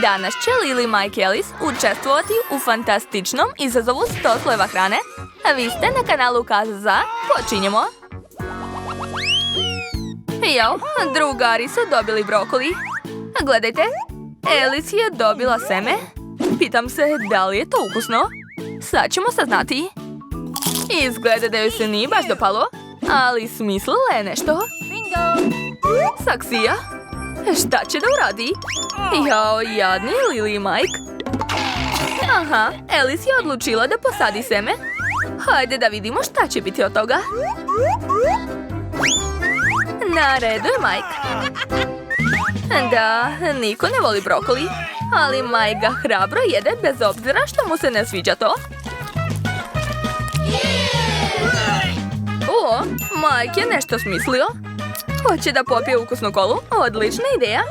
Danas će Lily, Mike i Alice učestvovati u fantastičnom izazovu 100 slojeva hrane. A vi ste na kanalu Kaza. Počinjemo! Jao, drugari su dobili brokoli. Gledajte, Alice je dobila seme. Pitam se da li je to ukusno. Sad ćemo saznati. Izgleda da joj se nije baš dopalo, ali smislila je nešto. Saksija. Šta će da uradi? Jao, jadni Lily i Mike. Aha, Alice je odlučila da posadi seme. Hajde da vidimo šta će biti od toga. Na redu je Mike. Da, niko ne voli brokoli, ali Mike ga hrabro jede bez obzira što mu se ne sviđa to. O, Mike je nešto smislio. Hoće da popije ukusnu kolu. Odlična ideja.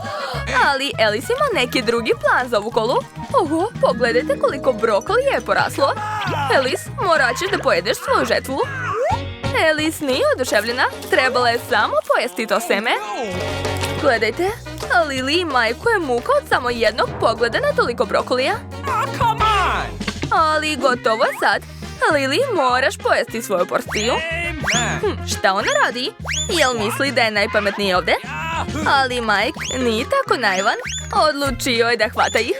Ali Alice ima neki drugi plan za ovu kolu. Oho, pogledajte koliko brokoli je poraslo. Alice, morat ćeš da pojedeš svoju žetvu. Alice nije oduševljena. Trebala je samo pojesti to seme. Gledajte, Lily i Majku je muka od samo jednog pogleda na toliko brokolija. Ali gotovo je sad. Lily, moraš pojesti svoju porciju. Šta ona radi? Jel misli da je najpametniji ovdje? Ali Mike nije tako naivan. Odlučio je da hvata ih.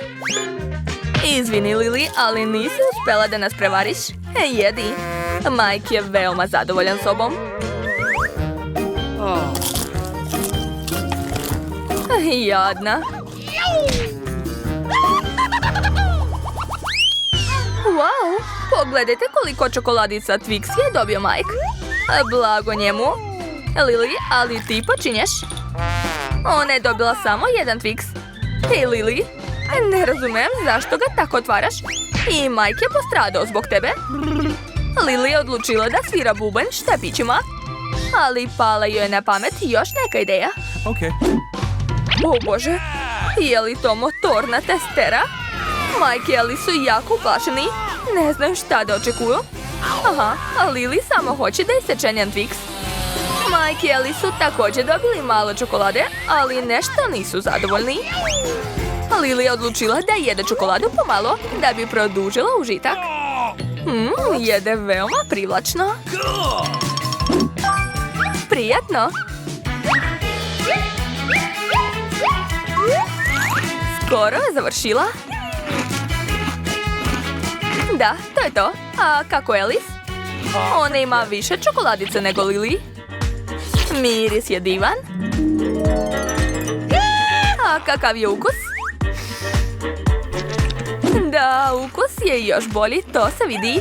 Izvini Lily, ali nisi uspjela da nas prevariš. Jedi. Mike je veoma zadovoljan sobom. Jadna. Wow, pogledajte koliko čokoladica Twix je dobio Mike. Blago njemu. Lily, ali ti počinješ. Ona je dobila samo jedan Twix. Hej Lily, ne razumijem zašto ga tako otvaraš. I Mike je postradao zbog tebe. Lily je odlučila da svira bubanj štapićima. Ali pala joj je na pamet još neka ideja. O Bože, je li to motorna testera? Mike i Alice su jako uplašeni. Ne znaju šta da očekuju. Aha, a Lily samo hoće da iseče njen Twix. Mike i Alice su također dobili malo čokolade, ali nešto nisu zadovoljni. Lily je odlučila da jede čokoladu pomalo, da bi produžila užitak. Jede veoma privlačno. Prijatno. Skoro je završila. Da, to je to. A kako je Alice? Ona ima više čokoladice nego Lily. Miris je divan. A kakav je ukus? Da, ukus je još bolji, to se vidi.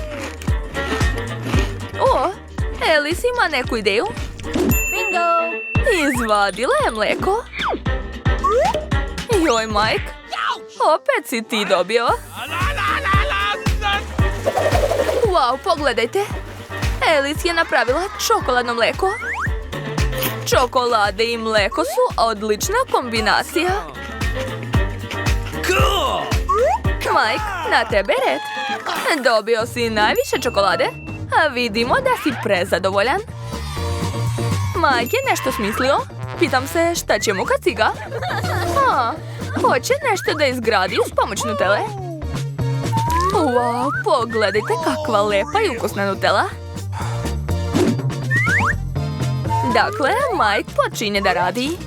O, Alice ima neku ideju. Bingo! Izvadila je mlijeko. Joj, Mike, opet si ti dobio. Wow, pogledajte. Alice je napravila čokoladno mlijeko. Čokolade i mlijeko su odlična kombinacija. Mike, na tebe red. Dobio si najviše čokolade, a vidimo da si prezadovoljan. Mike je nešto smislio. Pitam se šta će mu kaciga. Hoće nešto da izgradi uz pomoć Nutelle. Wow, pogledajte kakva lepa i ukusna Nutella. Dakle, Mike počinje da radi.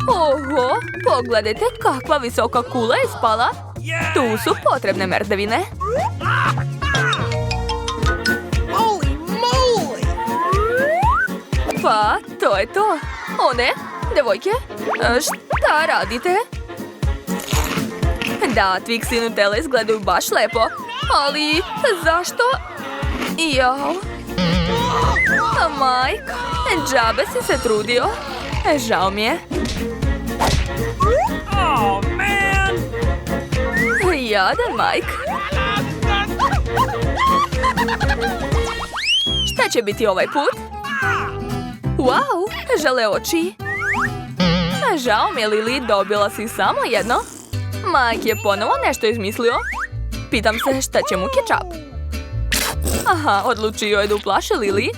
Oho, pogledajte kakva visoka kula je ispala. Tu su potrebne merdevine. Pa, to je to. O ne, devojke, šta radite? Da, Twix i Nutella izgledaju baš lepo, ali zašto? Jao. Mike, džabe si se trudio. Žao mi je. Jadan Mike. Šta će biti ovaj put? Wow, žele oči. Žao mi je Lily, dobila si samo jedno. Mike je ponovo nešto izmislio. Pitam se šta će mu kečap. Aha, odlučio je da uplaši Lily.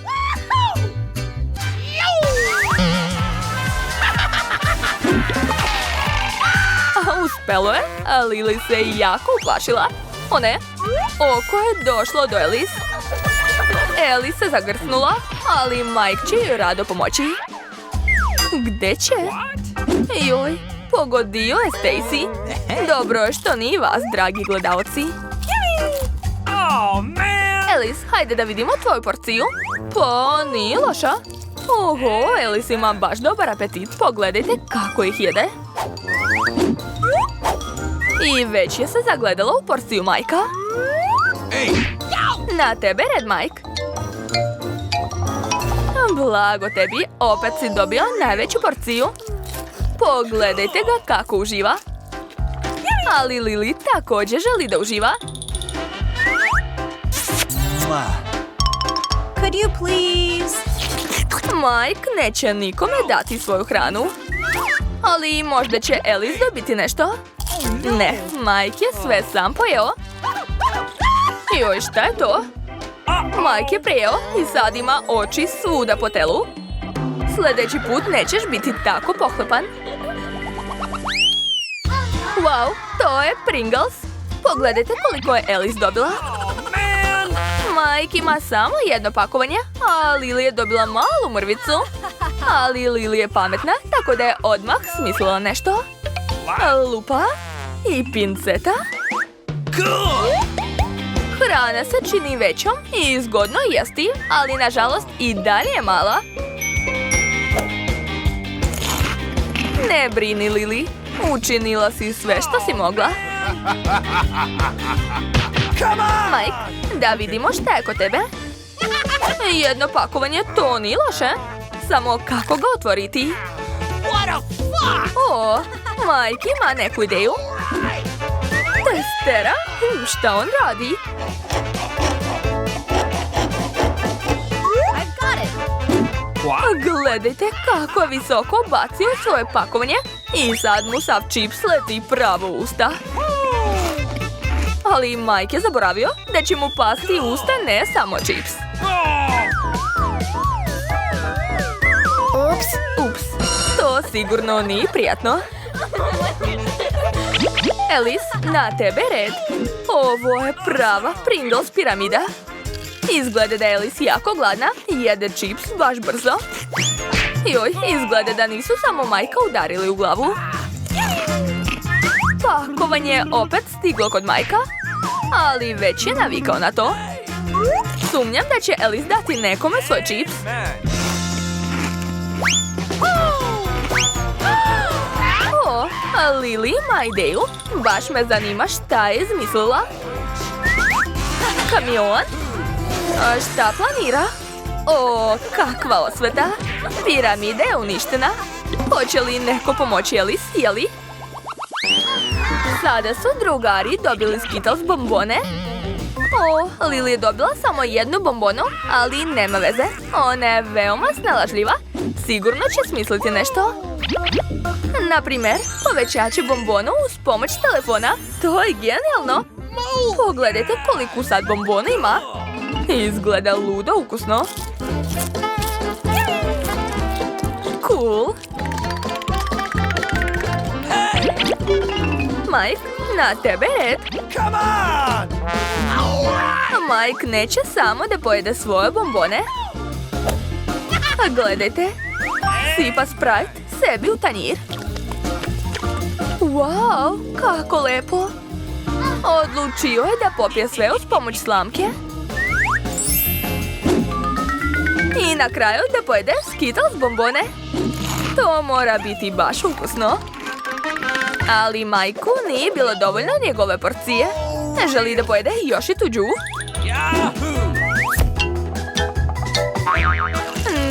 uspelo je, a Lily se jako uplašila. O ne, oko je došlo do Alice. Alice se zagrsnula, ali Mike će joj rado pomoći. Gde će? Joj, pogodio je Stacy. Dobro je što nije vas, dragi gledalci. Alice, hajde da vidimo tvoju porciju. Pa, nije loša. Oho, Alice ima baš dobar apetit. Pogledajte kako ih jede. I već je se zagledala u porciju Majka. Na tebe, Red Mike. Blago tebi, opet si dobio najveću porciju. Pogledajte ga kako uživa. Ali Lily također želi da uživa. Could you please? Mike neće nikome dati svoju hranu. Ali možda će Alice dobiti nešto. Ne, Mike je sve sam pojeo. Joj, šta je to? Mike je prejeo i sad ima oči svuda po telu. Sljedeći put nećeš biti tako pohlepan. Wow, to je Pringles. Pogledajte koliko je Alice dobila. Mike ima samo jedno pakovanje, a Lily je dobila malu mrvicu. Ali Lily je pametna, tako da je odmah smislila nešto. Lupa i pinceta. Hrana se čini većom i zgodno jesti, ali nažalost i dalje je mala. Ne brini, Lily. Učinila si sve što si mogla. Mike, da vidimo šta je kod tebe. Jedno pakovanje, to nije loše. Samo kako ga otvoriti? O, Mike ima neku ideju. Testera? Šta on radi? Gledajte kako je visoko bacio svoje pakovanje i sad mu sav čips leti pravo u usta. Ali Mike je zaboravio da će mu pasti u usta ne samo čips. Ups, to sigurno nije prijatno. Alice, na tebe red. Ovo je prava Pringles piramida. Izgleda da je Alice jako gladna i jede čips baš brzo. Joj, izgleda da nisu samo Majka udarili u glavu. Pakovanje je opet stiglo kod Majka, ali već je navikao na to. Sumnjam da će Alice dati nekome svoj čips. O, Lily ima ideju. Baš me zanima šta je izmislila. Kamion? A šta planira? O, kakva osveta. Piramida je uništena. Hoće li neko pomoći Alice, jeli? Sada su drugari dobili Skittles bombone. O, Lily je dobila samo jednu bombonu, ali nema veze. Ona je veoma snalažljiva. Sigurno će smisliti nešto. Naprimjer, povećači bombonu uz pomoć telefona. To je genijalno. Pogledajte koliko sad bombona ima. Izgleda ludo ukusno. Cool. Mike, na tebe red. Mike neće samo da pojede svoje bombone. Gledajte. Sipa Sprite sebi u tanjir. Wow, kako lepo. Odlučio je da popije sve uz pomoć slamke. I na kraju da pojede Skittles bombone. To mora biti baš ukusno. Ali Majku nije bilo dovoljno njegove porcije. Ne želi da pojede još i tuđu.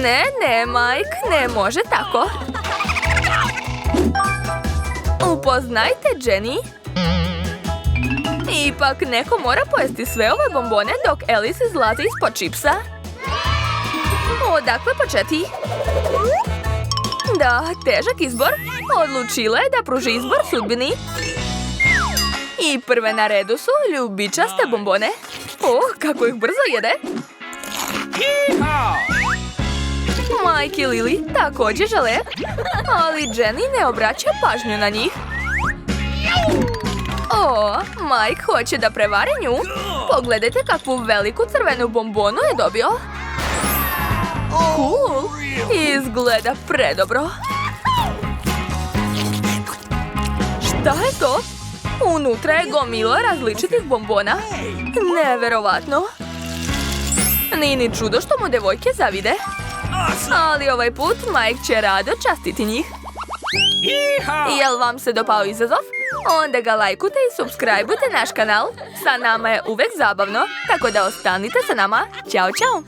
Ne, Mike, ne može tako. Upoznajte Jenny. Ipak neko mora pojesti sve ove bombone dok Alice izlazi ispod čipsa. Odakle početi? Da, težak izbor. Odlučila je da pruži izbor sudbini. I prve na redu su ljubičaste bombone. Kako ih brzo jede. Mike i Lily također žele, ali Jenny ne obraća pažnju na njih. O, Mike hoće da prevari nju. Pogledajte kakvu veliku crvenu bombonu je dobio. Cool. Izgleda predobro. Šta je to? Unutra je gomila različitih bombona. Neverovatno. Nije ni čudo što mu devojke zavide. Ali ovaj put Mike će rado častiti njih. Jel vam se dopao izazov? Onda ga lajkujte i subscribeujte naš kanal. Sa nama je uvek zabavno, tako da ostanite sa nama. Ćao, ćao!